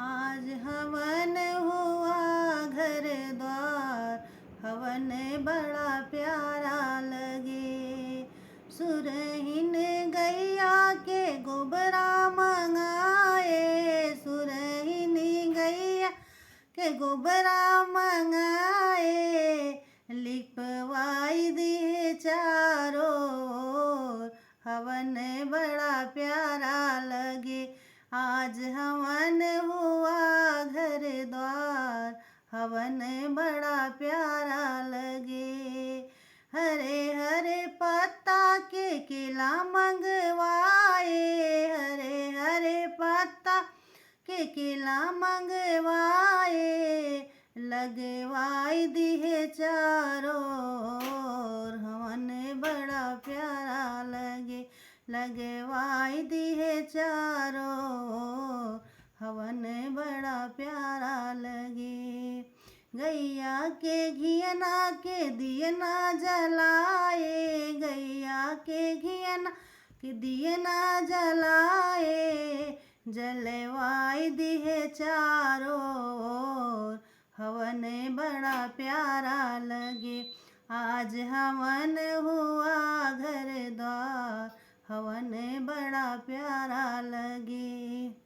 आज हवन हुआ घर द्वार, हवन बड़ा प्यारा लगे। सुरहीन गैया के गोबरा मंगाए, सुरहीन गैया के गोबरा मंगाए। लिपवाई दिए चारों ओर, हवन बड़ा प्यारा लगे। आज हवन हुआ घर द्वार, हवन बड़ा प्यारा लगे। हरे हरे पत्ता के केला मंगवाए, हरे हरे पत्ता के केला मंगवाए। लगवाई दिए चारों ओर, हवन बड़ा प्यारा लगे। लगवाई दिए चारों ओर, हवन बड़ा प्यारा लगे। गैया के घियना के दियना जलाए, गैया के घियना के दियना जलाए। जलवाई दिए चारों ओर, हवन बड़ा प्यारा लगे। आज हवन हुआ घर द्वार, हवन बड़ा प्यारा लगे।